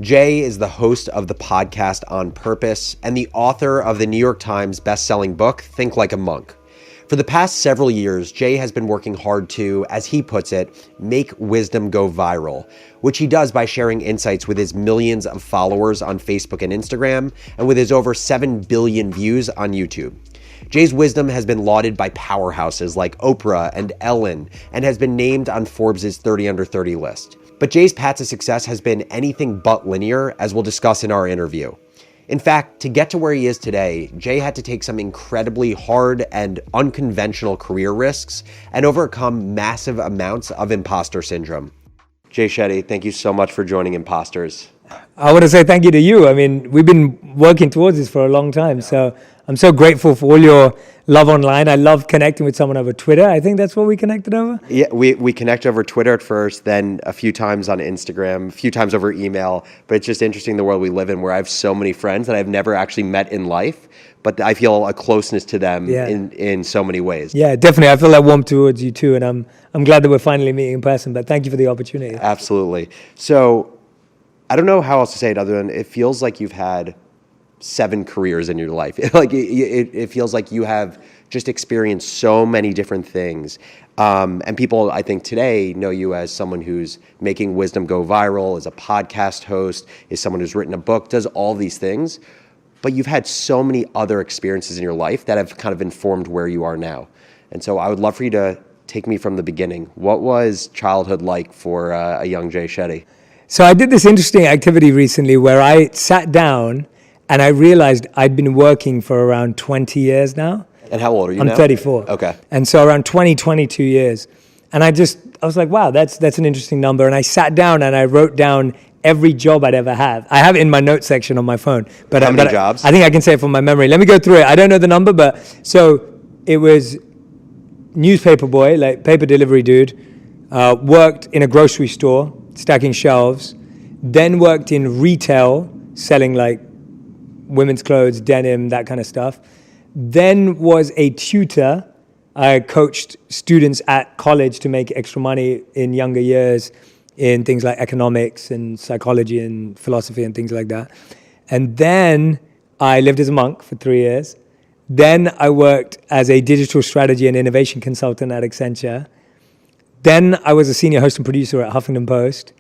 Jay is the host of the podcast On Purpose and the author of the New York Times best-selling book, Think Like a Monk. For the past several years, Jay has been working hard to, as he puts it, make wisdom go viral, which he does by sharing insights with his millions of followers on Facebook and Instagram, and with his over 7 billion views on YouTube. Jay's wisdom has been lauded by powerhouses like Oprah and Ellen, and has been named on Forbes' 30 Under 30 list. But Jay's path to success has been anything but linear, as we'll discuss in our interview. In fact, to get to where he is today, Jay had to take some incredibly hard and unconventional career risks and overcome massive amounts of imposter syndrome. Jay Shetty, thank you so much for joining Imposters. I want to say thank you to you. I mean, we've been working towards this for a long time, so I'm so grateful for all your love online. I love connecting with someone over Twitter. I think that's what we connected over. Yeah, we connected over Twitter at first, then a few times on Instagram, a few times over email. But it's just interesting the world we live in, where I have so many friends that I've never actually met in life, but I feel a closeness to them in so many ways. Yeah, definitely. I feel that warm towards you too, and I'm glad that we're finally meeting in person. But thank you for the opportunity. Absolutely. So I don't know how else to say it other than it feels like you've had 7 careers in your life. Like it feels like you have just experienced so many different things. And people, I think today, know you as someone who's making wisdom go viral, as a podcast host, is someone who's written a book, does all these things. But you've had so many other experiences in your life that have kind of informed where you are now. And so I would love for you to take me from the beginning. What was childhood like for a young Jay Shetty? So I did this interesting activity recently where I sat down and I realized I'd been working for around 20 years now. And how old are you now? I'm 34. Okay. And so around 22 years. And I was like, wow, that's an interesting number. And I sat down and I wrote down every job I'd ever had. I have it in my notes section on my phone. But how many jobs? I think I can say it from my memory. Let me go through it. I don't know the number, but so it was newspaper boy, like paper delivery dude, worked in a grocery store, stacking shelves, then worked in retail, selling like women's clothes, denim, that kind of stuff. Then was a tutor. I coached students at college to make extra money in younger years in things like economics and psychology and philosophy and things like that. And then I lived as a monk for 3 years. Then I worked as a digital strategy and innovation consultant at Accenture. Then I was a senior host and producer at Huffington Post.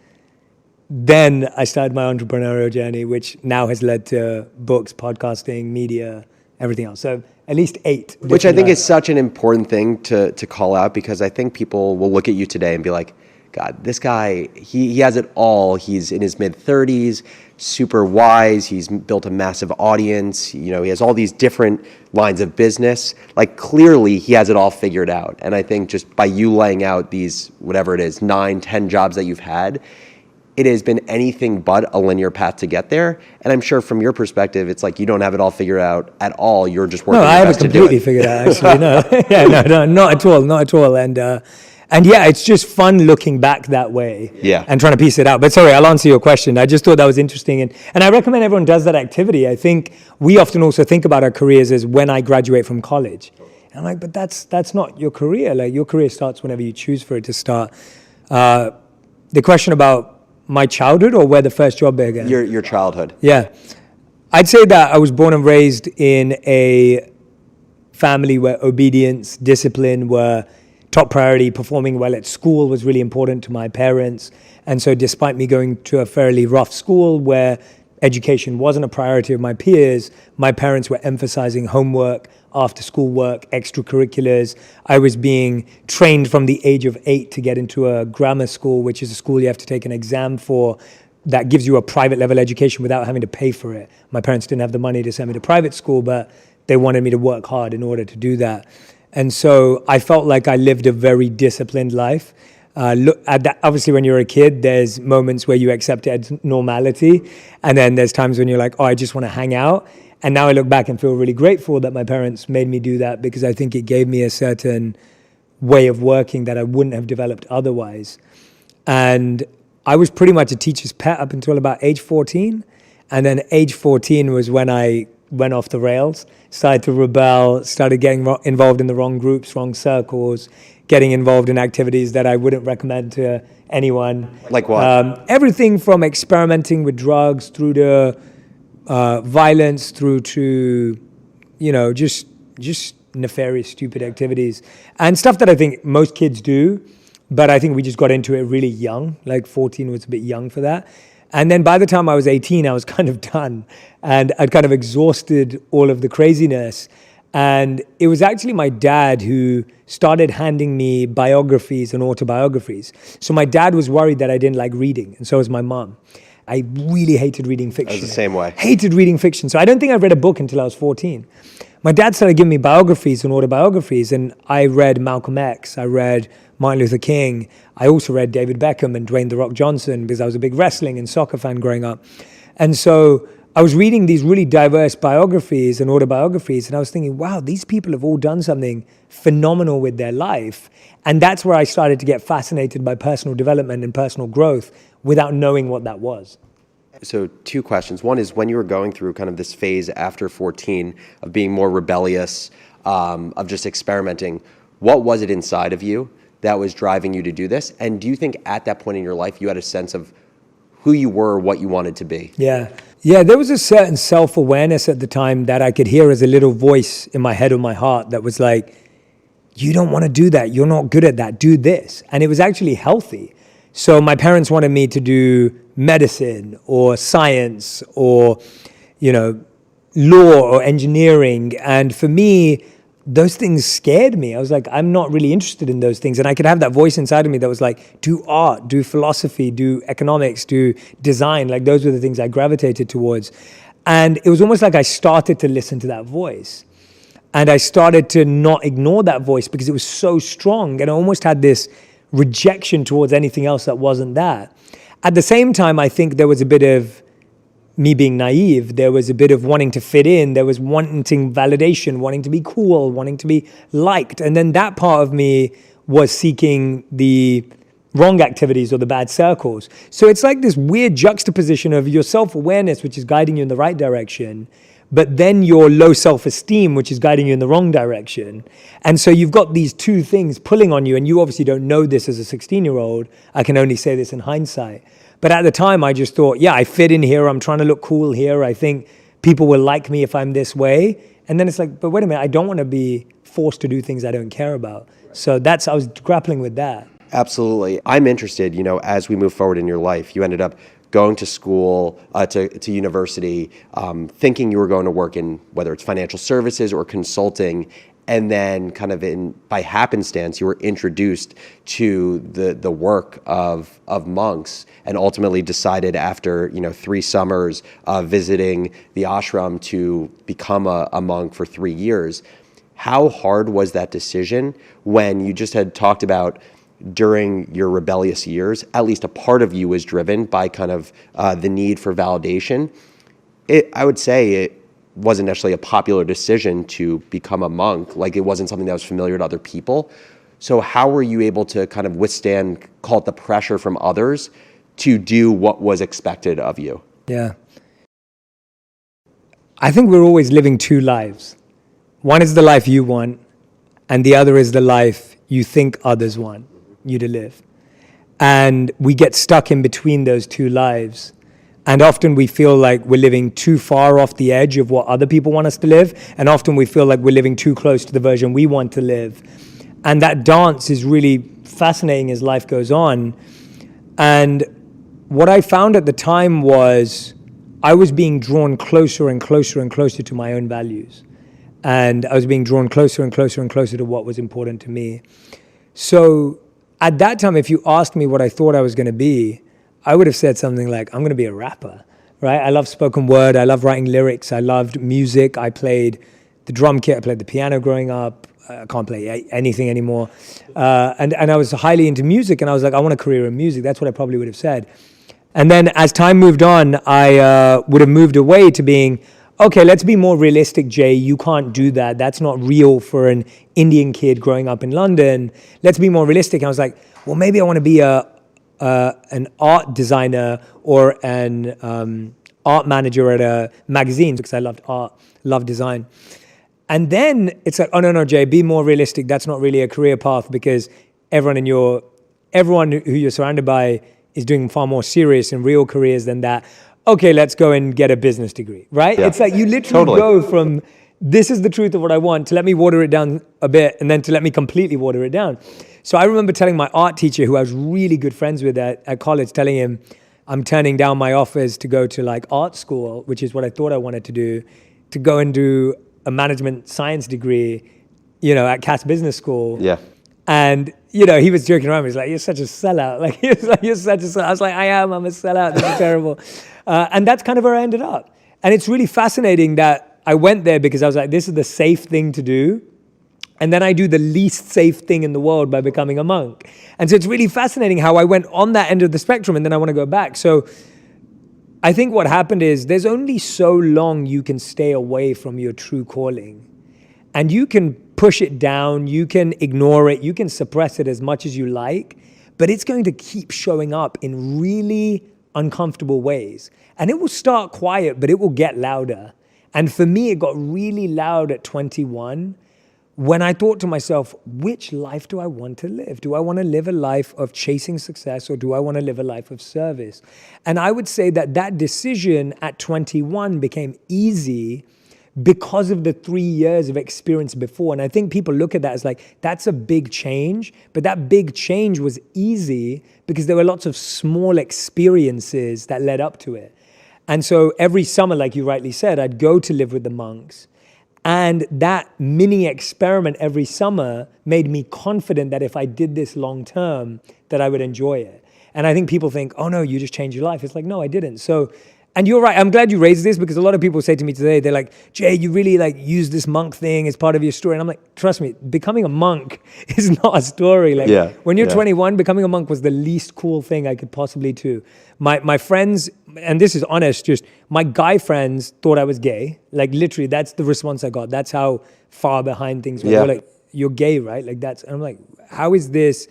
Then I started my entrepreneurial journey, which now has led to books, podcasting, media, everything else. So at least 8. Which I think is such an important thing to call out, because I think people will look at you today and be like, God, this guy, he has it all. He's in his mid-30s, super wise. He's built a massive audience. You know, he has all these different lines of business. Like, clearly, he has it all figured out. And I think just by you laying out these, whatever it is, 9, 10 jobs that you've had, it has been anything but a linear path to get there. And I'm sure from your perspective, it's like you don't have it all figured out at all. You're just working your best to do it. No, I have it completely figured out, actually. No, yeah, no, not at all, not at all. And yeah, it's just fun looking back that way and trying to piece it out. But sorry, I'll answer your question. I just thought that was interesting. And I recommend everyone does that activity. I think we often also think about our careers as when I graduate from college. And I'm like, but that's not your career. Like, your career starts whenever you choose for it to start. The question about my childhood or where the first job began? Your childhood. Yeah. I'd say that I was born and raised in a family where obedience, discipline were top priority. Performing well at school was really important to my parents. And so despite me going to a fairly rough school where education wasn't a priority of my peers, my parents were emphasizing homework, after school work, extracurriculars. I was being trained from the age of 8 to get into a grammar school, which is a school you have to take an exam for that gives you a private level education without having to pay for it. My parents didn't have the money to send me to private school, but they wanted me to work hard in order to do that. And so I felt like I lived a very disciplined life. Look at that. Obviously, when you're a kid, there's moments where you accept it as normality. And then there's times when you're like, oh, I just want to hang out. And now I look back and feel really grateful that my parents made me do that, because I think it gave me a certain way of working that I wouldn't have developed otherwise. And I was pretty much a teacher's pet up until about age 14. And then age 14 was when I went off the rails, started to rebel, started getting involved in the wrong groups, wrong circles, getting involved in activities that I wouldn't recommend to anyone. Like what? Everything from experimenting with drugs through to violence, through to, just nefarious, stupid activities and stuff that I think most kids do. But I think we just got into it really young, like 14 was a bit young for that. And then by the time I was 18, I was kind of done and I'd kind of exhausted all of the craziness. And it was actually my dad who started handing me biographies and autobiographies. So my dad was worried that I didn't like reading, and so was my mom. I really hated reading fiction. I was the same way. Hated reading fiction. So I don't think I read a book until I was 14. My dad started giving me biographies and autobiographies, and I read Malcolm X, I read Martin Luther King. I also read David Beckham and Dwayne "The Rock" Johnson because I was a big wrestling and soccer fan growing up. And so I was reading these really diverse biographies and autobiographies, and I was thinking, wow, these people have all done something phenomenal with their life. And that's where I started to get fascinated by personal development and personal growth without knowing what that was. So 2 questions. One is, when you were going through kind of this phase after 14 of being more rebellious, of just experimenting, what was it inside of you that was driving you to do this? And do you think at that point in your life you had a sense of who you were, what you wanted to be? Yeah, there was a certain self-awareness at the time that I could hear as a little voice in my head or my heart that was like, you don't want to do that. You're not good at that. Do this. And it was actually healthy. So my parents wanted me to do medicine or science or, law or engineering. And for me, those things scared me. I was like, I'm not really interested in those things. And I could have that voice inside of me that was like, do art, do philosophy, do economics, do design. Like those were the things I gravitated towards. And it was almost like I started to listen to that voice. And I started to not ignore that voice because it was so strong. And I almost had this rejection towards anything else that wasn't that. At the same time, I think there was a bit of me being naive. There was a bit of wanting to fit in. There was wanting validation, wanting to be cool, wanting to be liked. And then that part of me was seeking the wrong activities or the bad circles. So it's like this weird juxtaposition of your self-awareness, which is guiding you in the right direction, but then your low self-esteem, which is guiding you in the wrong direction. And so you've got these two things pulling on you, and you obviously don't know this as a 16-year-old. I can only say this in hindsight. But at the time, I just thought, yeah, I fit in here. I'm trying to look cool here. I think people will like me if I'm this way. And then it's like, but wait a minute, I don't want to be forced to do things I don't care about. So I was grappling with that. Absolutely. I'm interested, as we move forward in your life, you ended up going to school, to university, thinking you were going to work in whether it's financial services or consulting, and then kind of by happenstance, you were introduced to the work of monks, and ultimately decided after 3 summers visiting the ashram to become a monk for 3 years. How hard was that decision when you just had talked about during your rebellious years, at least a part of you was driven by kind of the need for validation? I would say it wasn't necessarily a popular decision to become a monk. Like, it wasn't something that was familiar to other people. So how were you able to kind of withstand, call it the pressure from others, to do what was expected of you? Yeah. I think we're always living 2 lives. One is the life you want, and the other is the life you think others want you to live. And we get stuck in between those 2 lives. And often we feel like we're living too far off the edge of what other people want us to live. And often we feel like we're living too close to the version we want to live. And that dance is really fascinating as life goes on. And what I found at the time was I was being drawn closer and closer and closer to my own values. And I was being drawn closer and closer and closer to what was important to me. So at that time, if you asked me what I thought I was going to be, I would have said something like, I'm going to be a rapper, right? I love spoken word. I love writing lyrics. I loved music. I played the drum kit. I played the piano growing up. I can't play anything anymore. And I was highly into music, and I was like, I want a career in music. That's what I probably would have said. And then as time moved on, I would have moved away to being, okay, let's be more realistic, Jay. You can't do that. That's not real for an Indian kid growing up in London. Let's be more realistic. And I was like, well, maybe I want to be an art designer or an art manager at a magazine, because I loved art, loved design. And then it's like, oh, no, Jay, be more realistic. That's not really a career path, because everyone in your everyone who you're surrounded by is doing far more serious and real careers than that. Okay, let's go and get a business degree, right? Yeah. It's like you literally go from this is the truth of what I want to let me water it down a bit and then to let me completely water it down. So I remember telling my art teacher, who I was really good friends with at college, telling him I'm turning down my offers to go to like art school, which is what I thought I wanted to do, to go and do a management science degree, at Cass Business School. Yeah. And, he was joking around. He's like, you're such a sellout. Like, he was like, you're such a sellout. I was like, I'm a sellout. This is terrible. And that's kind of where I ended up. And it's really fascinating that I went there because I was like, this is the safe thing to do. And then I do the least safe thing in the world by becoming a monk. And so it's really fascinating how I went on that end of the spectrum and then I want to go back. So I think what happened is there's only so long you can stay away from your true calling. And you can push it down, you can ignore it, you can suppress it as much as you like, but it's going to keep showing up in really uncomfortable ways. And it will start quiet, but it will get louder. And for me, it got really loud at 21 when I thought to myself, which life do I want to live? Do I want to live a life of chasing success or do I want to live a life of service? And I would say that decision at 21 became easy because of the 3 years of experience before. And I think people look at that as like, that's a big change. But that big change was easy because there were lots of small experiences that led up to it. And so every summer, like you rightly said, I'd go to live with the monks. And that mini experiment every summer made me confident that if I did this long term, that I would enjoy it. And I think people think, oh no, you just changed your life. It's like, no, I didn't. So, and you're right. I'm glad you raised this because a lot of people say to me today, they're like, Jay, you really like use this monk thing as part of your story. And I'm like, trust me, becoming a monk is not a story. Like when you're 21, becoming a monk was the least cool thing I could possibly do. My friends, and this is honest, just my guy friends thought I was gay. Like literally, that's the response I got. That's how far behind things were. They were like, you're gay, right? Like that's, and I'm like, how is this?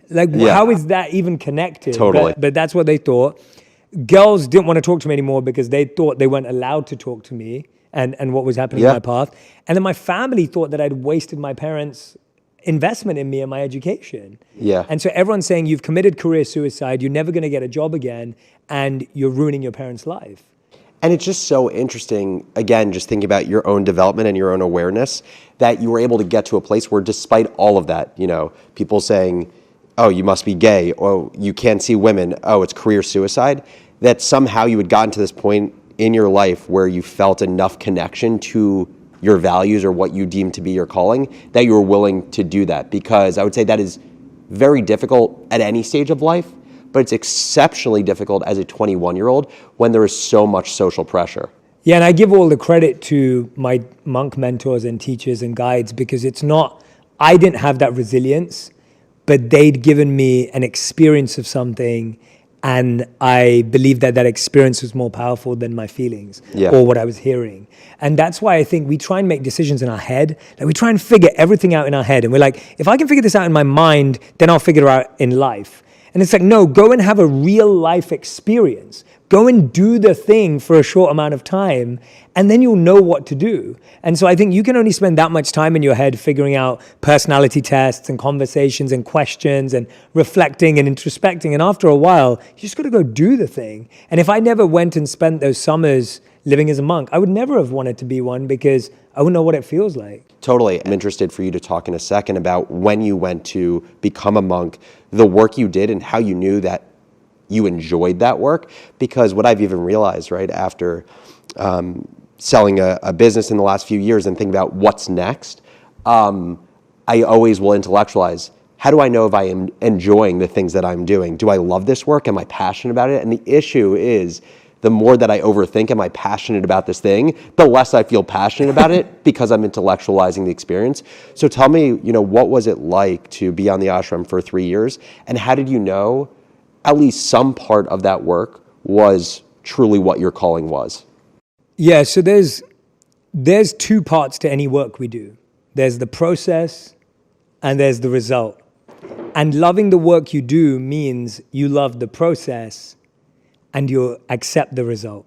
Like, how is that even connected? Totally. But that's what they thought. Girls didn't want to talk to me anymore because they thought they weren't allowed to talk to me and what was happening in my path. And then my family thought that I'd wasted my parents' investment in me and my education. Yeah. And so everyone's saying you've committed career suicide, you're never going to get a job again, and you're ruining your parents' life. And it's just so interesting, again, just thinking about your own development and your own awareness, that you were able to get to a place where despite all of that, people saying, oh, you must be gay, oh, you can't see women, oh, it's career suicide, that somehow you had gotten to this point in your life where you felt enough connection to your values or what you deem to be your calling, that you were willing to do that. Because I would say that is very difficult at any stage of life, but it's exceptionally difficult as a 21-year-old when there is so much social pressure. Yeah, and I give all the credit to my monk mentors and teachers and guides because it's not, I didn't have that resilience, but they'd given me an experience of something and I believe that experience was more powerful than my feelings or what I was hearing. And that's why I think we try and make decisions in our head. Like we try and figure everything out in our head. And we're like, if I can figure this out in my mind, then I'll figure it out in life. And it's like, no, go and have a real life experience. Go and do the thing for a short amount of time, and then you'll know what to do. And so I think you can only spend that much time in your head figuring out personality tests and conversations and questions and reflecting and introspecting. And after a while, you just got to go do the thing. And if I never went and spent those summers living as a monk, I would never have wanted to be one because I wouldn't know what it feels like. Totally. I'm interested for you to talk in a second about when you went to become a monk, the work you did and how you knew that you enjoyed that work. Because what I've even realized, right, after selling a business in the last few years and thinking about what's next, I always will intellectualize, how do I know if I am enjoying the things that I'm doing? Do I love this work? Am I passionate about it? And the issue is, the more that I overthink, am I passionate about this thing, the less I feel passionate about it because I'm intellectualizing the experience. So tell me, what was it like to be on the ashram for 3 years? And how did you know at least some part of that work was truly what your calling was? Yeah, so there's two parts to any work we do. There's the process and there's the result. And loving the work you do means you love the process and you accept the result.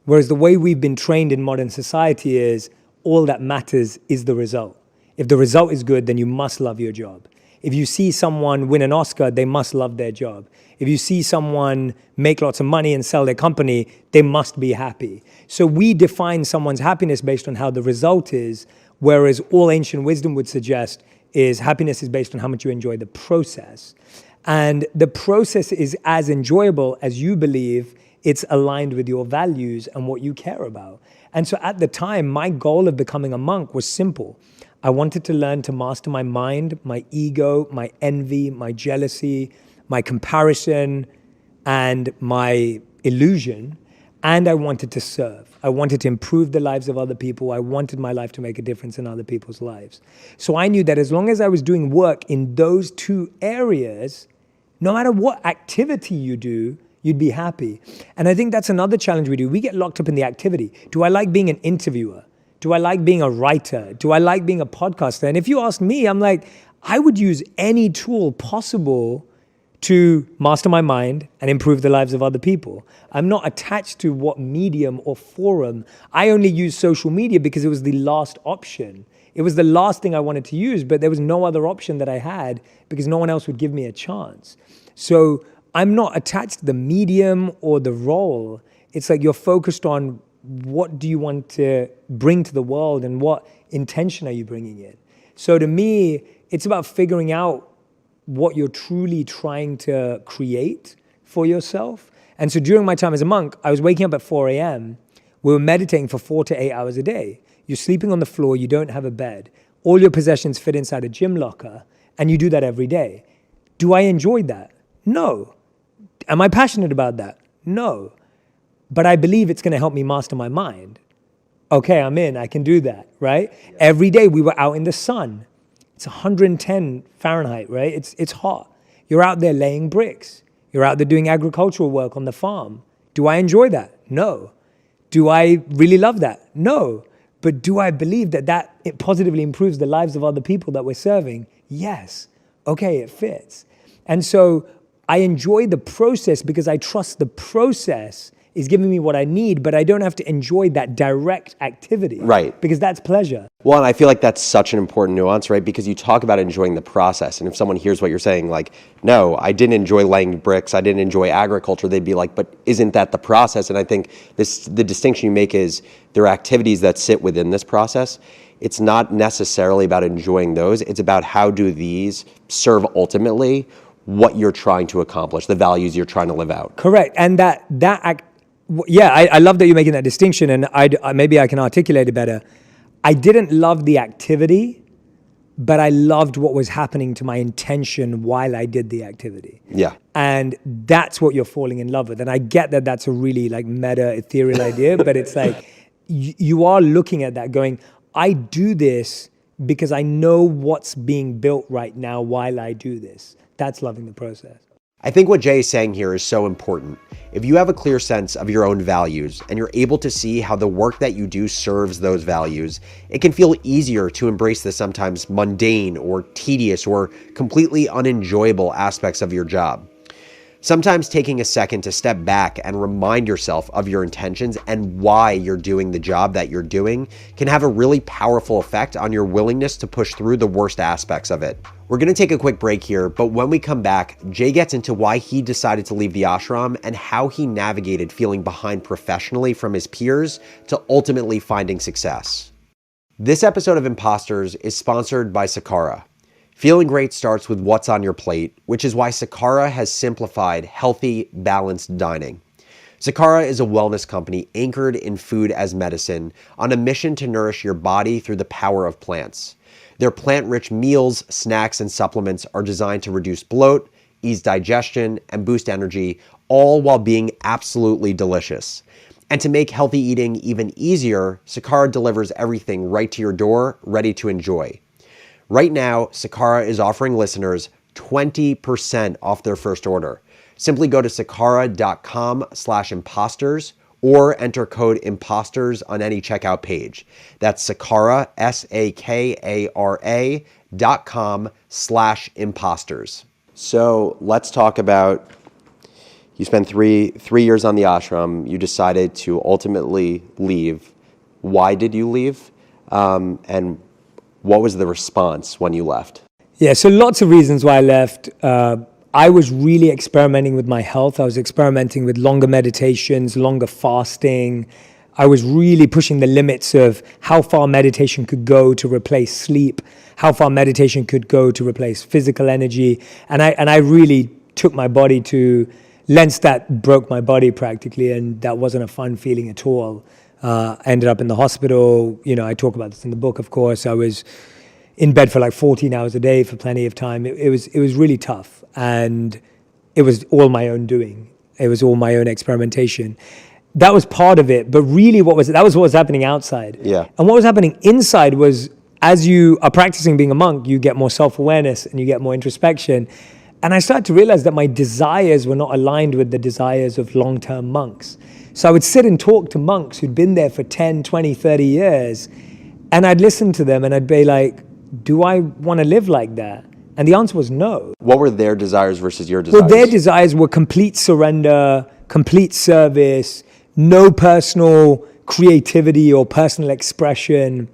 Whereas the way we've been trained in modern society is all that matters is the result. If the result is good, then you must love your job. If you see someone win an Oscar, they must love their job. If you see someone make lots of money and sell their company, they must be happy. So we define someone's happiness based on how the result is, whereas all ancient wisdom would suggest is happiness is based on how much you enjoy the process. And the process is as enjoyable as you believe it's aligned with your values and what you care about. And so at the time, my goal of becoming a monk was simple. I wanted to learn to master my mind, my ego, my envy, my jealousy, my comparison, and my illusion. And I wanted to serve. I wanted to improve the lives of other people. I wanted my life to make a difference in other people's lives. So I knew that as long as I was doing work in those two areas, no matter what activity you do, you'd be happy. And I think that's another challenge we do. We get locked up in the activity. Do I like being an interviewer? Do I like being a writer? Do I like being a podcaster? And if you ask me, I'm like, I would use any tool possible to master my mind and improve the lives of other people. I'm not attached to what medium or forum. I only use social media because it was the last option. It was the last thing I wanted to use, but there was no other option that I had because no one else would give me a chance. So I'm not attached to the medium or the role. It's like you're focused on what do you want to bring to the world and what intention are you bringing in. So to me, it's about figuring out what you're truly trying to create for yourself. And so during my time as a monk, I was waking up at 4 a.m. We were meditating for 4 to 8 hours a day. You're sleeping on the floor, you don't have a bed. All your possessions fit inside a gym locker, and you do that every day. Do I enjoy that? No. Am I passionate about that? No. But I believe it's going to help me master my mind. Okay, I'm in, I can do that, right? Yeah. Every day we were out in the sun. It's 110 Fahrenheit, right? It's hot. You're out there laying bricks. You're out there doing agricultural work on the farm. Do I enjoy that? No. Do I really love that? No. But do I believe that it positively improves the lives of other people that we're serving? Yes. Okay, it fits. And so I enjoy the process because I trust the process is giving me what I need, but I don't have to enjoy that direct activity. Right. Because that's pleasure. Well, and I feel like that's such an important nuance, right? Because you talk about enjoying the process. And if someone hears what you're saying, like, no, I didn't enjoy laying bricks, I didn't enjoy agriculture, they'd be like, but isn't that the process? And I think the distinction you make is there are activities that sit within this process. It's not necessarily about enjoying those. It's about how do these serve ultimately what you're trying to accomplish, the values you're trying to live out. Correct. And I love that you're making that distinction, and maybe I can articulate it better. I didn't love the activity, but I loved what was happening to my intention while I did the activity. Yeah. And that's what you're falling in love with. And I get that that's a really like meta ethereal idea, but it's like you are looking at that going, I do this because I know what's being built right now while I do this. That's loving the process. I think what Jay is saying here is so important. If you have a clear sense of your own values and you're able to see how the work that you do serves those values, it can feel easier to embrace the sometimes mundane or tedious or completely unenjoyable aspects of your job. Sometimes taking a second to step back and remind yourself of your intentions and why you're doing the job that you're doing can have a really powerful effect on your willingness to push through the worst aspects of it. We're going to take a quick break here, but when we come back, Jay gets into why he decided to leave the ashram and how he navigated feeling behind professionally from his peers to ultimately finding success. This episode of Imposters is sponsored by Sakara. Feeling great starts with what's on your plate, which is why Sakara has simplified healthy, balanced dining. Sakara is a wellness company anchored in food as medicine on a mission to nourish your body through the power of plants. Their plant-rich meals, snacks, and supplements are designed to reduce bloat, ease digestion, and boost energy, all while being absolutely delicious. And to make healthy eating even easier, Sakara delivers everything right to your door, ready to enjoy. Right now, Sakara is offering listeners 20% off their first order. Simply go to sakara.com/imposters or enter code imposters on any checkout page. That's Sakara, sakara.com/imposters. So let's talk about, you spent three years on the ashram. You decided to ultimately leave. Why did you leave? And what was the response when you left? Yeah, so lots of reasons why I left. I was really experimenting with my health. I was experimenting with longer meditations, longer fasting. I was really pushing the limits of how far meditation could go to replace sleep, how far meditation could go to replace physical energy. And I really took my body to lengths that broke my body practically, and that wasn't a fun feeling at all. I ended up in the hospital. I talk about this in the book, of course. I was in bed for like 14 hours a day for plenty of time. It was really tough, and it was all my own doing. It was all my own experimentation. That was part of it, but really that was what was happening outside. Yeah. And what was happening inside was, as you are practicing being a monk, you get more self-awareness and you get more introspection. And I started to realize that my desires were not aligned with the desires of long-term monks. So I would sit and talk to monks who'd been there for 10, 20, 30 years, and I'd listen to them and I'd be like, do I want to live like that? And the answer was no. What were their desires versus your desires? Well, their desires were complete surrender, complete service, no personal creativity or personal expression.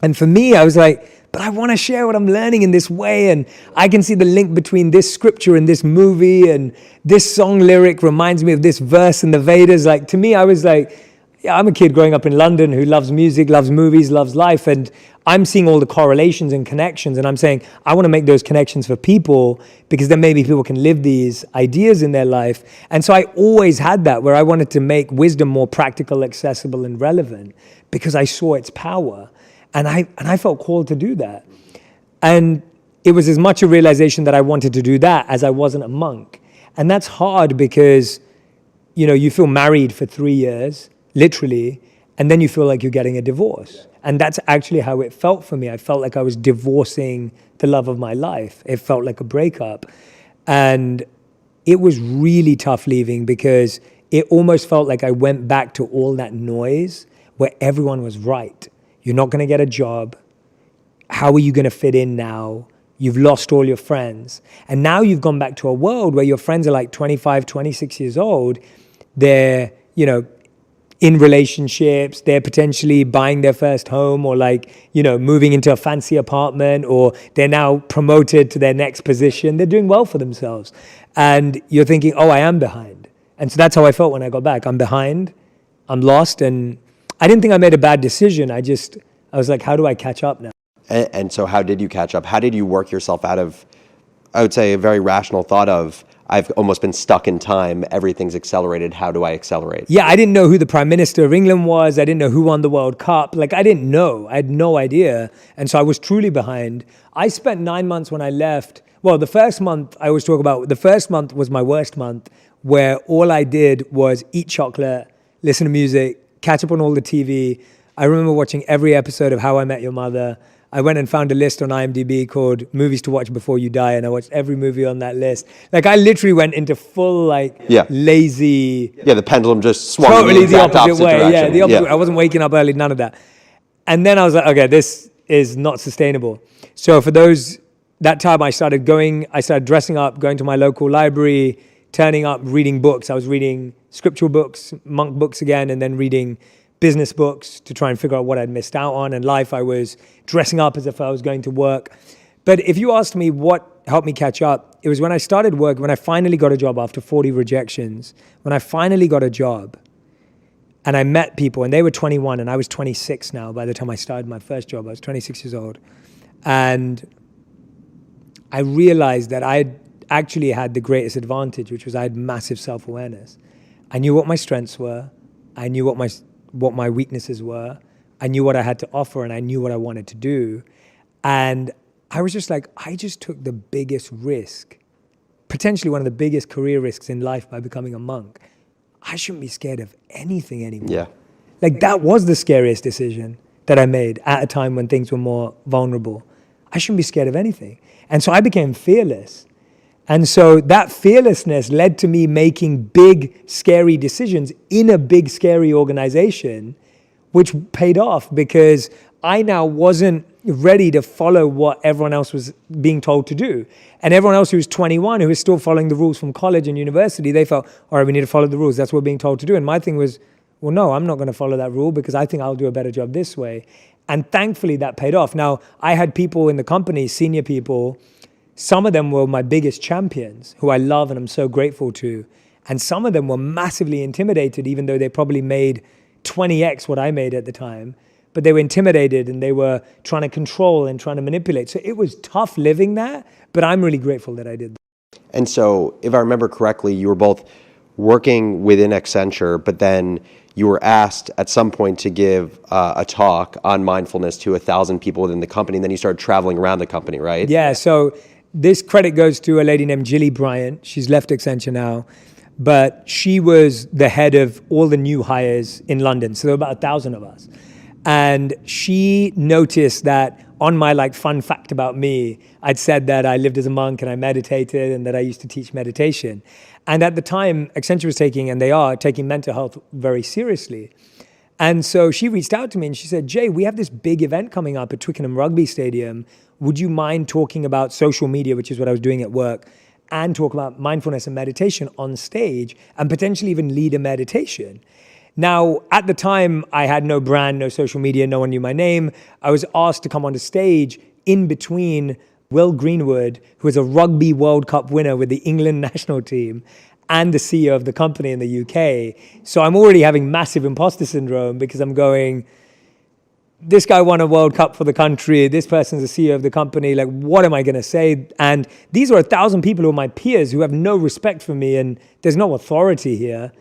And for me, I was like, but I want to share what I'm learning in this way. And I can see the link between this scripture and this movie, and this song lyric reminds me of this verse in the Vedas. Like, to me, I was like, yeah, I'm a kid growing up in London who loves music, loves movies, loves life. And I'm seeing all the correlations and connections. And I'm saying, I want to make those connections for people, because then maybe people can live these ideas in their life. And so I always had that, where I wanted to make wisdom more practical, accessible, and relevant, because I saw its power. And I felt called to do that. And it was as much a realization that I wanted to do that as I wasn't a monk. And that's hard, because, you feel married for 3 years, literally, and then you feel like you're getting a divorce. And that's actually how it felt for me. I felt like I was divorcing the love of my life. It felt like a breakup. And it was really tough leaving, because it almost felt like I went back to all that noise where everyone was right. You're not going to get a job. How are you going to fit in now? You've lost all your friends. And now you've gone back to a world where your friends are like 25, 26 years old. They're, in relationships. They're potentially buying their first home, or moving into a fancy apartment, or they're now promoted to their next position. They're doing well for themselves. And you're thinking, oh, I am behind. And so that's how I felt when I got back. I'm behind. I'm lost. And I didn't think I made a bad decision. I was like, how do I catch up now? And so how did you catch up? How did you work yourself out of, I would say, a very rational thought of, I've almost been stuck in time. Everything's accelerated. How do I accelerate? Yeah, I didn't know who the Prime Minister of England was. I didn't know who won the World Cup. I didn't know. I had no idea. And so I was truly behind. I spent 9 months when I left. Well, the first month, I always talk about, the first month was my worst month, where all I did was eat chocolate, listen to music, catch up on all the TV. I remember watching every episode of How I Met Your Mother. I went and found a list on IMDb called Movies to Watch Before You Die, and I watched every movie on that list. I literally went into full, lazy... Yeah, the pendulum just swung totally in the exact opposite way. direction. Yeah, the opposite way. I wasn't waking up early, none of that. And then I was like, okay, this is not sustainable. So for that time I started dressing up, going to my local library, turning up, reading books. I was reading scriptural books, monk books again, and then reading business books to try and figure out what I'd missed out on. In life, I was dressing up as if I was going to work. But if you asked me what helped me catch up, it was when I started work, when I finally got a job after 40 rejections, when I finally got a job and I met people, and they were 21 and I was 26 now. By the time I started my first job, I was 26 years old. And I realized that I actually had the greatest advantage, which was I had massive self-awareness. I knew what my strengths were. I knew what my weaknesses were. I knew what I had to offer, and I knew what I wanted to do. And I was just like, I just took the biggest risk, potentially one of the biggest career risks in life, by becoming a monk. I shouldn't be scared of anything anymore. Yeah. That was the scariest decision that I made at a time when things were more vulnerable. I shouldn't be scared of anything. And so I became fearless. And so that fearlessness led to me making big, scary decisions in a big, scary organization, which paid off, because I now wasn't ready to follow what everyone else was being told to do. And everyone else who was 21, who was still following the rules from college and university, they felt, all right, we need to follow the rules. That's what we're being told to do. And my thing was, well, no, I'm not going to follow that rule, because I think I'll do a better job this way. And thankfully that paid off. Now, I had people in the company, senior people, some of them were my biggest champions who I love and I'm so grateful to. And some of them were massively intimidated, even though they probably made 20x what I made at the time. But they were intimidated and they were trying to control and trying to manipulate. So it was tough living that, but I'm really grateful that I did that. And so, if I remember correctly, you were both working within Accenture, but then you were asked at some point to give a talk on mindfulness to 1,000 people within the company, and then you started traveling around the company, right? Yeah, so this credit goes to a lady named Jilly Bryant. She's left Accenture now, but she was the head of all the new hires in London. So there were about 1,000 of us. And she noticed that on my fun fact about me, I'd said that I lived as a monk and I meditated and that I used to teach meditation. And at the time, Accenture was taking, and they are taking mental health very seriously. And so she reached out to me and she said, Jay, we have this big event coming up at Twickenham Rugby Stadium. Would you mind talking about social media, which is what I was doing at work, and talk about mindfulness and meditation on stage and potentially even lead a meditation? Now, at the time, I had no brand, no social media, no one knew my name. I was asked to come on the stage in between Will Greenwood, who was a Rugby World Cup winner with the England national team, and the CEO of the company in the UK. So I'm already having massive imposter syndrome because I'm going, this guy won a World Cup for the country, this person's the CEO of the company, what am I going to say? And these are 1,000 people who are my peers who have no respect for me, and there's no authority here.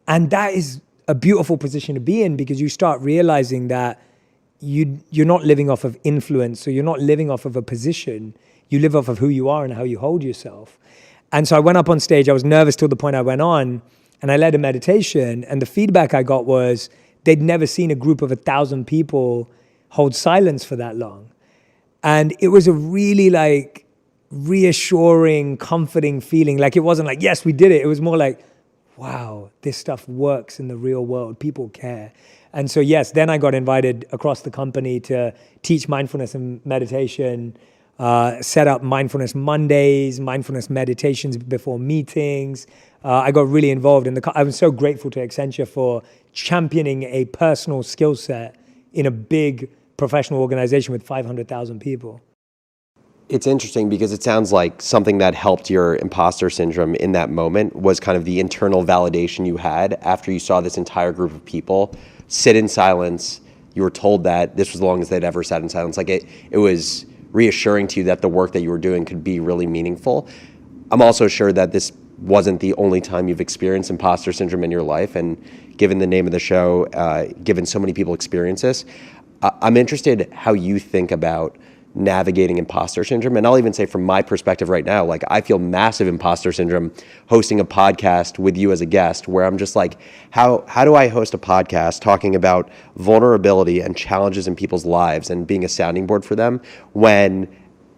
And that is a beautiful position to be in, because you start realizing that you're not living off of influence, so you're not living off of a position. You live off of who you are and how you hold yourself. And so I went up on stage. I was nervous till the point I went on, and I led a meditation. And the feedback I got was they'd never seen a group of 1,000 people hold silence for that long. And it was a really reassuring, comforting feeling. It wasn't yes, we did it. It was more wow, this stuff works in the real world. People care. And so, yes, then I got invited across the company to teach mindfulness and meditation, set up mindfulness Mondays, mindfulness meditations before meetings. I got really involved I was so grateful to Accenture for championing a personal skill set in a big professional organization with 500,000 people. It's interesting because it sounds like something that helped your imposter syndrome in that moment was kind of the internal validation you had after you saw this entire group of people sit in silence. You were told that this was the longest they'd ever sat in silence. It was reassuring to you that the work that you were doing could be really meaningful. I'm also sure that this wasn't the only time you've experienced imposter syndrome in your life. And given the name of the show, given so many people experience this, I'm interested how you think about navigating imposter syndrome. And I'll even say from my perspective right now, I feel massive imposter syndrome hosting a podcast with you as a guest, where I'm just how do I host a podcast talking about vulnerability and challenges in people's lives and being a sounding board for them when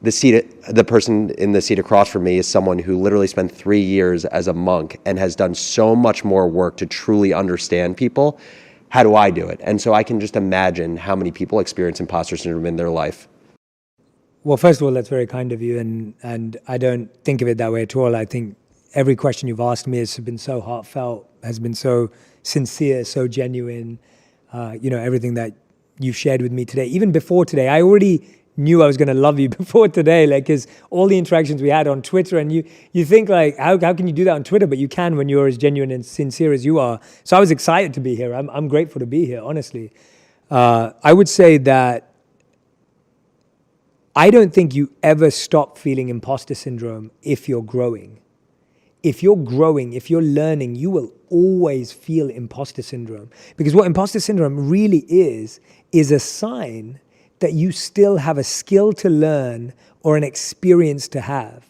the person in the seat across from me is someone who literally spent 3 years as a monk and has done so much more work to truly understand people. How do I do it? And so I can just imagine how many people experience imposter syndrome in their life. Well, first of all, that's very kind of you, and I don't think of it that way at all. I think every question you've asked me has been so heartfelt, has been so sincere, so genuine. Everything that you've shared with me today, even before today, I already knew I was going to love you before today, because all the interactions we had on Twitter, and you think how can you do that on Twitter? But you can when you're as genuine and sincere as you are. So I was excited to be here. I'm grateful to be here, honestly. I would say that I don't think you ever stop feeling imposter syndrome if you're growing. If you're growing, if you're learning, you will always feel imposter syndrome. Because what imposter syndrome really is a sign that you still have a skill to learn or an experience to have.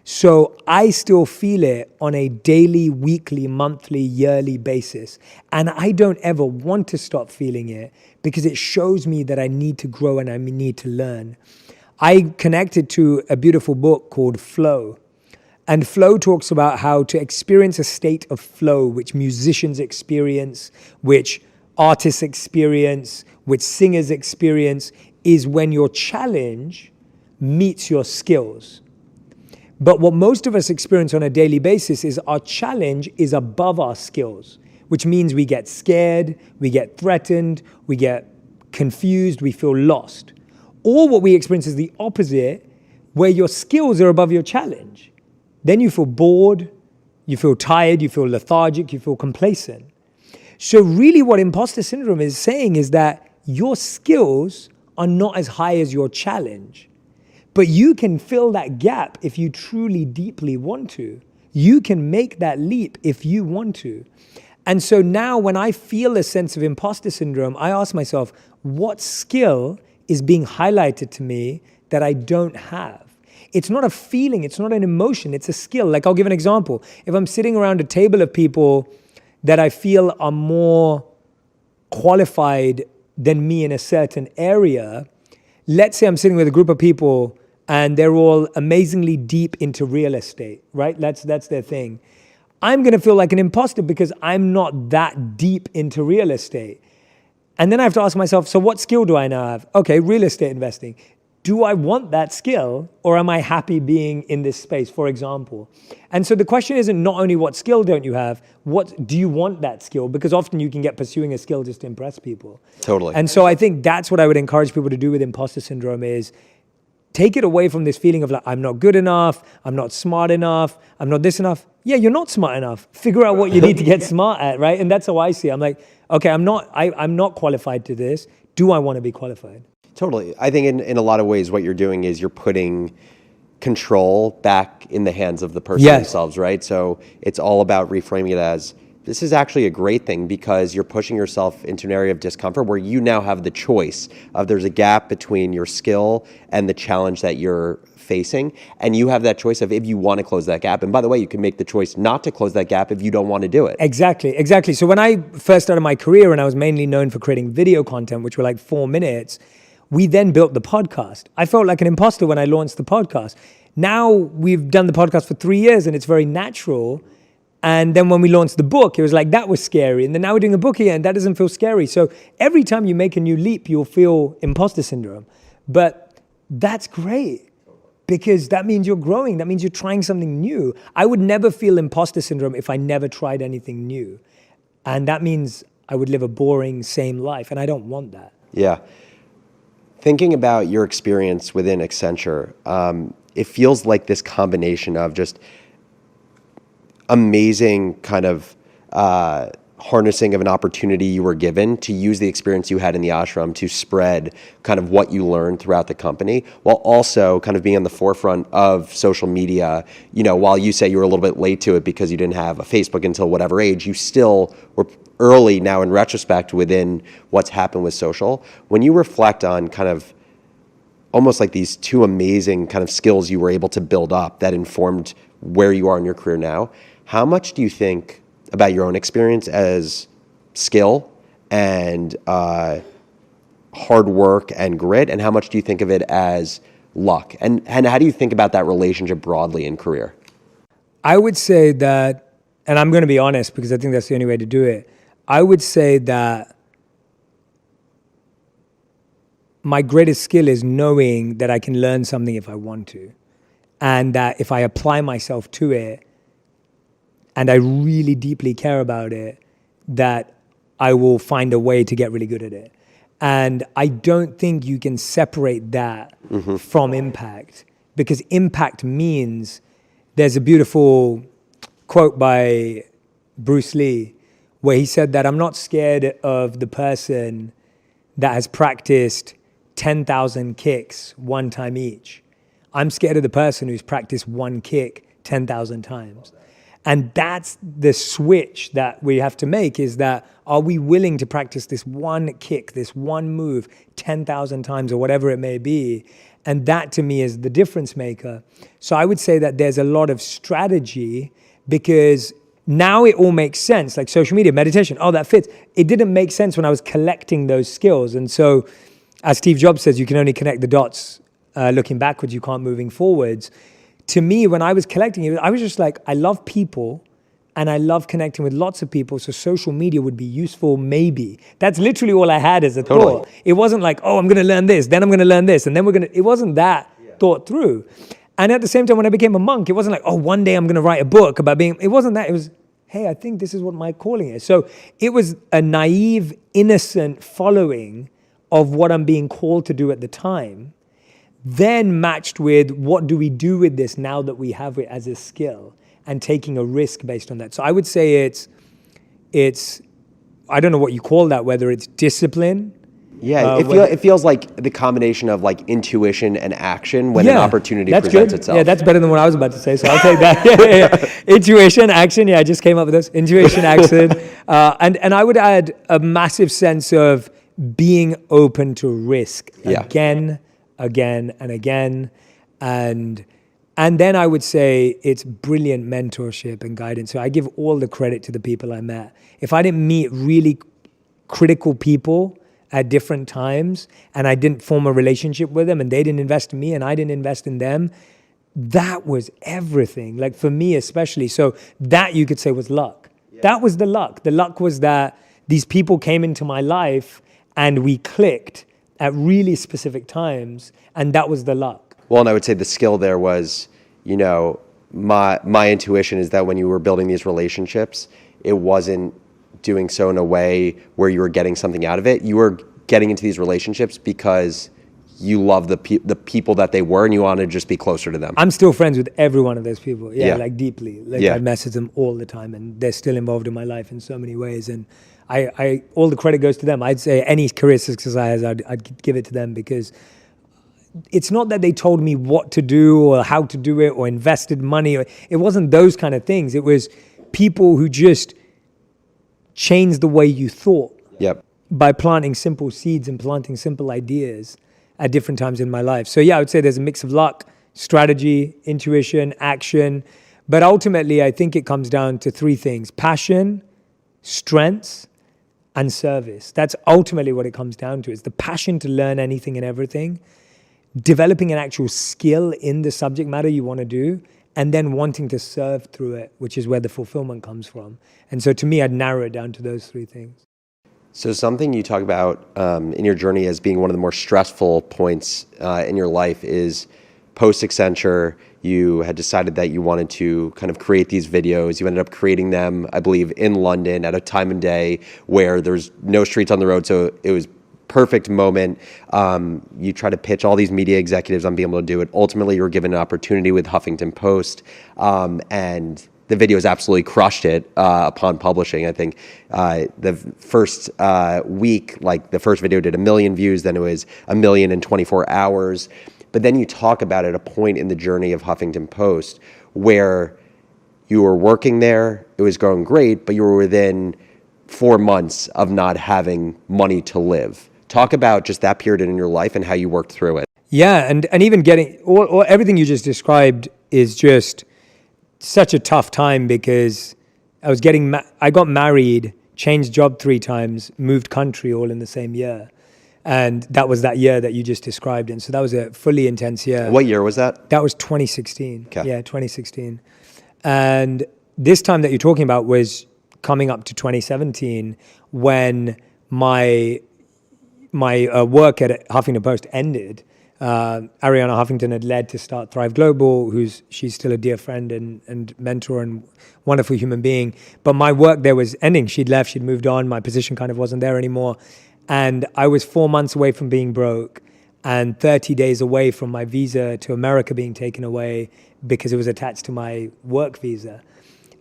So I still feel it on a daily, weekly, monthly, yearly basis. And I don't ever want to stop feeling it, because it shows me that I need to grow and I need to learn. I connected to a beautiful book called Flow. And Flow talks about how to experience a state of flow, which musicians experience, which artists experience, which singers experience, is when your challenge meets your skills. But what most of us experience on a daily basis is our challenge is above our skills, which means we get scared, we get threatened, we get confused, we feel lost. Or what we experience is the opposite, where your skills are above your challenge. Then you feel bored, you feel tired, you feel lethargic, you feel complacent. So really what imposter syndrome is saying is that your skills are not as high as your challenge. But you can fill that gap if you truly, deeply want to. You can make that leap if you want to. And so now when I feel a sense of imposter syndrome, I ask myself, what skill is being highlighted to me that I don't have? It's not a feeling, it's not an emotion, it's a skill. Like I'll give an example. If I'm sitting around a table of people that I feel are more qualified than me in a certain area, let's say I'm sitting with a group of people and they're all amazingly deep into real estate, right? That's their thing. I'm going to feel like an imposter because I'm not that deep into real estate. And then I have to ask myself, so what skill do I now have? Okay, real estate investing. Do I want that skill or am I happy being in this space, for example? And so the question isn't not only what skill don't you have, what do you want that skill? Because often you can get pursuing a skill just to impress people. Totally. And so I think that's what I would encourage people to do with imposter syndrome is take it away from this feeling of like, I'm not good enough, I'm not smart enough, I'm not this enough. Yeah, you're not smart enough. Figure out what you need to get smart at, right? And that's how I see it. I'm like, okay, I'm not qualified to this. Do I want to be qualified? Totally. I think in a lot of ways what you're doing is you're putting control back in the hands of the person themselves, right? So it's all about reframing it as, this is actually a great thing because you're pushing yourself into an area of discomfort where you now have the choice of there's a gap between your skill and the challenge that you're facing. And you have that choice of if you want to close that gap. And by the way, you can make the choice not to close that gap if you don't want to do it. Exactly. So when I first started my career and I was mainly known for creating video content, which were like 4 minutes, we then built the podcast. I felt like an imposter when I launched the podcast. Now we've done the podcast for 3 years and it's very natural. And then when we launched the book, it was like, that was scary. And then now we're doing a book again, that doesn't feel scary. So every time you make a new leap, you'll feel imposter syndrome. But that's great because that means you're growing. That means you're trying something new. I would never feel imposter syndrome if I never tried anything new. And that means I would live a boring, same life. And I don't want that. Yeah. Thinking about your experience within Accenture, it feels like this combination of just amazing kind of harnessing of an opportunity you were given to use the experience you had in the ashram to spread kind of what you learned throughout the company, while also kind of being on the forefront of social media. You know, while you say you were a little bit late to it because you didn't have a Facebook until whatever age, you still were early now in retrospect within what's happened with social. When you reflect on kind of almost like these two amazing kind of skills you were able to build up that informed where you are in your career now, how much do you think about your own experience as skill and hard work and grit, and how much do you think of it as luck? And how do you think about that relationship broadly in career? I would say that, and I'm going to be honest because I think that's the only way to do it, I would say that my greatest skill is knowing that I can learn something if I want to, and that if I apply myself to it, and I really deeply care about it, that I will find a way to get really good at it. And I don't think you can separate that from impact, because impact means, there's a beautiful quote by Bruce Lee where he said that I'm not scared of the person that has practiced 10,000 kicks one time each. I'm scared of the person who's practiced one kick 10,000 times. And that's the switch that we have to make, is that are we willing to practice this one kick, this one move 10,000 times or whatever it may be? And that to me is the difference maker. So I would say that there's a lot of strategy, because now it all makes sense, like social media, meditation, oh, that fits. It didn't make sense when I was collecting those skills. And so as Steve Jobs says, you can only connect the dots looking backwards, you can't moving forwards. To me, when I was collecting it, I was just like, I love people and I love connecting with lots of people. So social media would be useful, maybe. That's literally all I had as a thought. It wasn't like, oh, I'm going to learn this, then I'm going to learn this, and then it wasn't that thought through. And at the same time, when I became a monk, it wasn't like, oh, one day I'm going to write a book about it wasn't that. It was, hey, I think this is what my calling is. So it was a naive, innocent following of what I'm being called to do at the time, then matched with what do we do with this now that we have it as a skill, and taking a risk based on that. So I would say it's I don't know what you call that, whether it's discipline. Yeah, it feels like the combination of like intuition and action when an opportunity presents itself. Yeah, that's better than what I was about to say, so I'll take that. Intuition, action, I just came up with this. Intuition, action. And I would add a massive sense of being open to risk again, and again. And then I would say it's brilliant mentorship and guidance. So I give all the credit to the people I met. If I didn't meet really critical people at different times, and I didn't form a relationship with them, and they didn't invest in me, and I didn't invest in them, that was everything. Like for me especially. So that you could say was luck. Yeah. That was the luck. The luck was that these people came into my life and we clicked at really specific times, and that was the luck. Well, and I would say the skill there was, my intuition is that when you were building these relationships, it wasn't doing so in a way where you were getting something out of it. You were getting into these relationships because you love the people that they were, and you wanted to just be closer to them. I'm still friends with every one of those people. Yeah. Like deeply. Like Yeah. I message them all the time, and they're still involved in my life in so many ways. And I all the credit goes to them. I'd say any career success I had, I'd give it to them, because it's not that they told me what to do or how to do it or invested money. It wasn't those kind of things. It was people who just changed the way you thought. Yep. By planting simple seeds and planting simple ideas at different times in my life. So yeah, I would say there's a mix of luck, strategy, intuition, action. But ultimately, I think it comes down to three things: passion, strengths, and service. That's ultimately what it comes down to. It's the passion to learn anything and everything, developing an actual skill in the subject matter you want to do, and then wanting to serve through it, which is where the fulfillment comes from. And so to me, I'd narrow it down to those three things. So something you talk about in your journey as being one of the more stressful points in your life is post-Accenture, you had decided that you wanted to kind of create these videos. You ended up creating them, I believe, in London at a time and day where there's no streets on the road. So it was perfect moment. You try to pitch all these media executives on being able to do it. Ultimately, you were given an opportunity with Huffington Post, and the videos absolutely crushed it upon publishing. I think the first week, like the first video did 1 million views, then it was 1 million in 24 hours. But then you talk about at a point in the journey of Huffington Post where you were working there, it was going great, but you were within 4 months of not having money to live. Talk about just that period in your life and how you worked through it. Yeah, and even getting, or everything you just described is just such a tough time, because I got married, changed job 3 times, moved country all in the same year. And that was that year that you just described. And so that was a fully intense year. What year was that? That was 2016. Okay. Yeah, 2016. And this time that you're talking about was coming up to 2017, when my work at Huffington Post ended. Ariana Huffington had led to start Thrive Global, she's still a dear friend and mentor and wonderful human being. But my work there was ending. She'd left, she'd moved on. My position kind of wasn't there anymore. And I was 4 months away from being broke and 30 days away from my visa to America being taken away because it was attached to my work visa.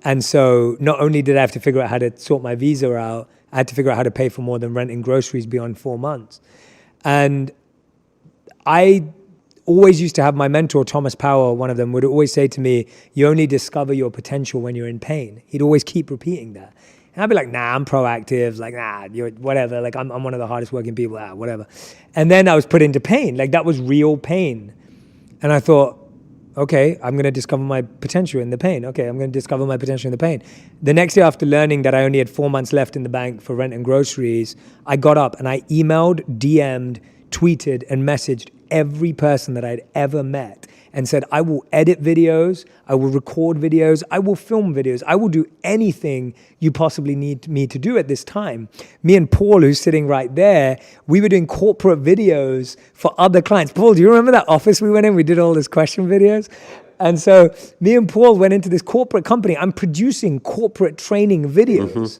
And so not only did I have to figure out how to sort my visa out, I had to figure out how to pay for more than rent and groceries beyond 4 months. And I always used to have my mentor, Thomas Powell, one of them, would always say to me, you only discover your potential when you're in pain. He'd always keep repeating that. And I'd be like, nah, I'm proactive. Like, nah, you're whatever. Like, I'm one of the hardest working people. Whatever. And then I was put into pain. Like, that was real pain. And I thought, okay, I'm going to discover my potential in the pain. Okay, I'm going to discover my potential in the pain. The next day after learning that I only had 4 months left in the bank for rent and groceries, I got up and I emailed, DM'd, tweeted, and messaged every person that I'd ever met and said, I will edit videos, I will record videos, I will film videos, I will do anything you possibly need me to do at this time. Me and Paul, who's sitting right there, we were doing corporate videos for other clients. Paul, do you remember that office we went in? We did all these question videos. And so me and Paul went into this corporate company. I'm producing corporate training videos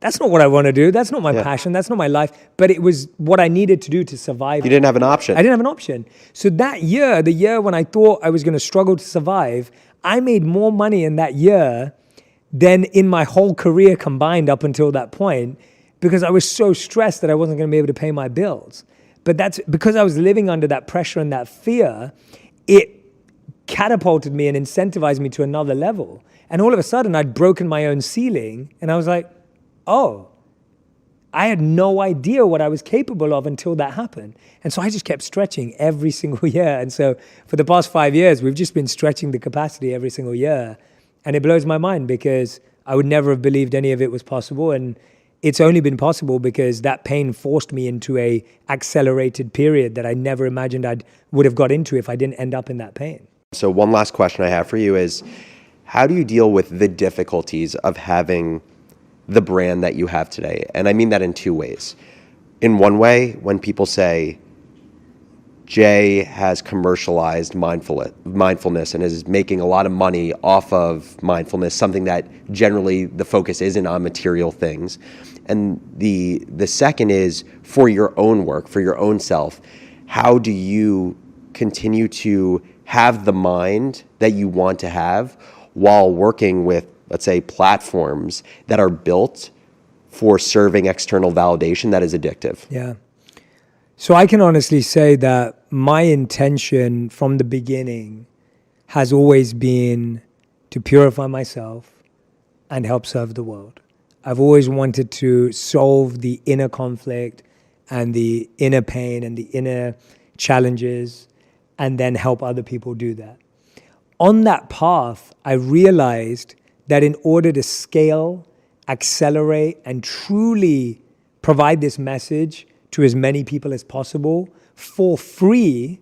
that's not what I want to do. That's not my Yeah. passion. That's not my life. But it was what I needed to do to survive. You didn't have an option. I didn't have an option. So that year, the year when I thought I was going to struggle to survive, I made more money in that year than in my whole career combined up until that point, because I was so stressed that I wasn't going to be able to pay my bills. But that's because I was living under that pressure and that fear. It catapulted me and incentivized me to another level. And all of a sudden, I'd broken my own ceiling, and I was like, oh, I had no idea what I was capable of until that happened. And so I just kept stretching every single year. And so for the past 5 years, we've just been stretching the capacity every single year. And it blows my mind because I would never have believed any of it was possible. And it's only been possible because that pain forced me into a accelerated period that I never imagined I would have got into if I didn't end up in that pain. So one last question I have for you is, how do you deal with the difficulties of having the brand that you have today? And I mean that in two ways. In one way, when people say, Jay has commercialized mindfulness and is making a lot of money off of mindfulness, something that generally the focus isn't on material things. And the second is for your own work, for your own self, how do you continue to have the mind that you want to have while working with, let's say, platforms that are built for serving external validation that is addictive? Yeah. So I can honestly say that my intention from the beginning has always been to purify myself and help serve the world. I've always wanted to solve the inner conflict and the inner pain and the inner challenges and then help other people do that. On that path, I realized that in order to scale, accelerate, and truly provide this message to as many people as possible for free,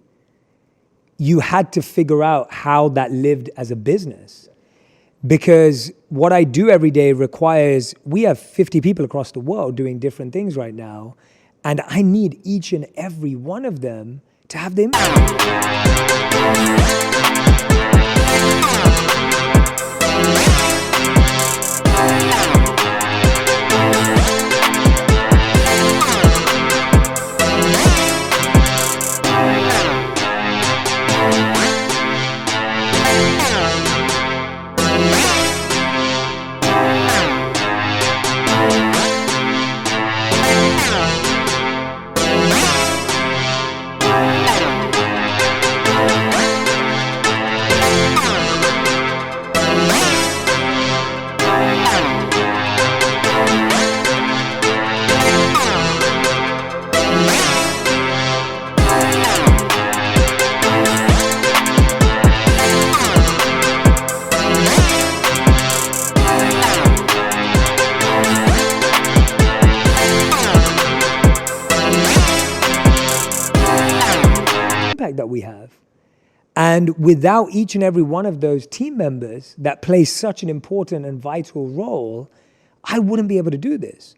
you had to figure out how that lived as a business. Because what I do every day requires, we have 50 people across the world doing different things right now, and I need each and every one of them to have the impact. That we have. And without each and every one of those team members that play such an important and vital role, I wouldn't be able to do this.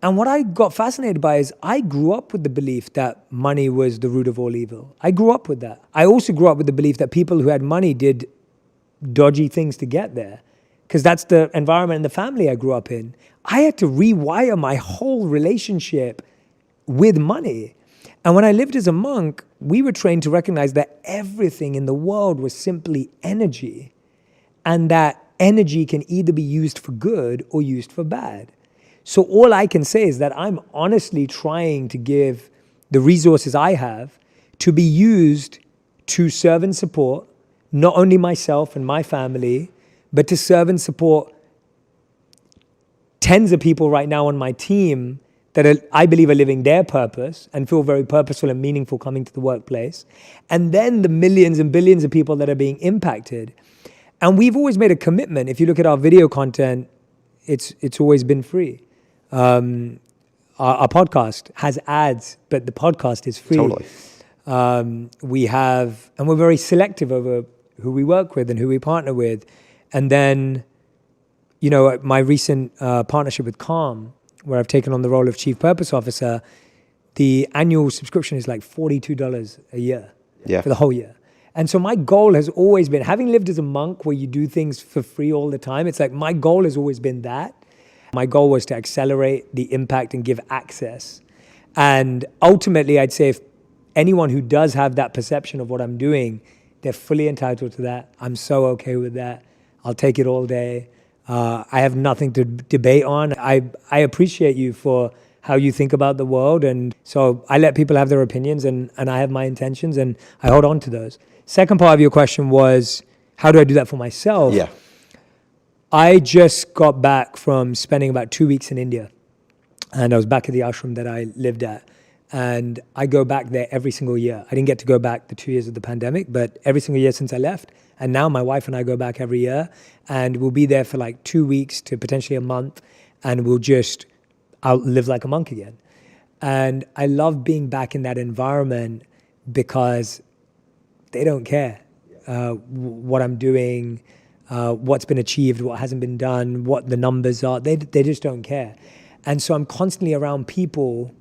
And what I got fascinated by is I grew up with the belief that money was the root of all evil. I grew up with that. I also grew up with the belief that people who had money did dodgy things to get there, because that's the environment and the family I grew up in. I had to rewire my whole relationship with money. And when I lived as a monk, we were trained to recognize that everything in the world was simply energy, and that energy can either be used for good or used for bad. So all I can say is that I'm honestly trying to give the resources I have to be used to serve and support not only myself and my family, but to serve and support tens of people right now on my team that I believe are living their purpose and feel very purposeful and meaningful coming to the workplace. And then the millions and billions of people that are being impacted. And we've always made a commitment. If you look at our video content, it's always been free. Our podcast has ads, but the podcast is free. Totally. We're very selective over who we work with and who we partner with. And then, my recent partnership with Calm, where I've taken on the role of Chief Purpose Officer, the annual subscription is like $42 a year for the whole year. And so my goal has always been, having lived as a monk where you do things for free all the time, it's like my goal has always been that. My goal was to accelerate the impact and give access. And ultimately, I'd say if anyone who does have that perception of what I'm doing, they're fully entitled to that. I'm so okay with that. I'll take it all day. I have nothing to debate on. I appreciate you for how you think about the world. And so I let people have their opinions, and I have my intentions, and I hold on to those. Second part of your question was, how do I do that for myself? Yeah. I just got back from spending about 2 weeks in India. And I was back at the ashram that I lived at. And I go back there every single year. I didn't get to go back the 2 years of the pandemic, but every single year since I left. And now my wife and I go back every year. And we'll be there for like 2 weeks to potentially a month. And I'll live like a monk again. And I love being back in that environment because they don't care what I'm doing, what's been achieved, what hasn't been done, what the numbers are. They just don't care. And so I'm constantly around people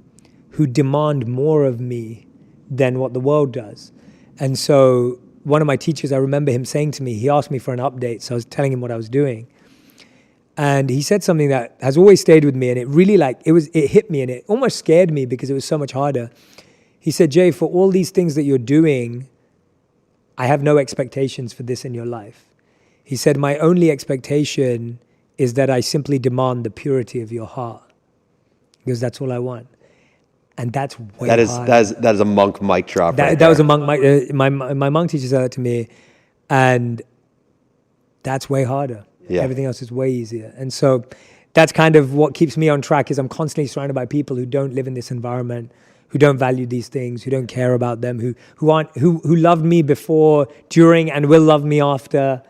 who demand more of me than what the world does. And so one of my teachers, I remember him saying to me, he asked me for an update, so I was telling him what I was doing. And he said something that has always stayed with me, and it really it hit me, and it almost scared me because it was so much harder. He said, Jay, for all these things that you're doing, I have no expectations for this in your life. He said, my only expectation is that I simply demand the purity of your heart, because that's all I want. And that's way harder. That is a monk mic drop. That was a monk mic. My monk teacher said that to me, and that's way harder. Yeah. Everything else is way easier. And so that's kind of what keeps me on track, is I'm constantly surrounded by people who don't live in this environment, who don't value these things, who don't care about them, who loved me before, during, and will love me after,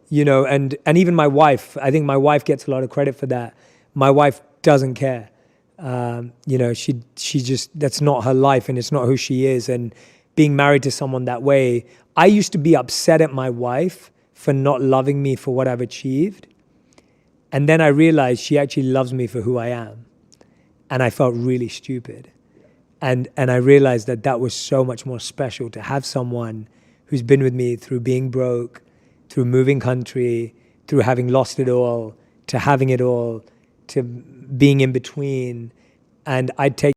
and even my wife. I think my wife gets a lot of credit for that. My wife doesn't care. She just, that's not her life, and it's not who she is. And being married to someone that way, I used to be upset at my wife for not loving me for what I've achieved. And then I realized she actually loves me for who I am. And I felt really stupid. And I realized that was so much more special, to have someone who's been with me through being broke, through moving country, through having lost it all, to having it all, to being in between. And I'd take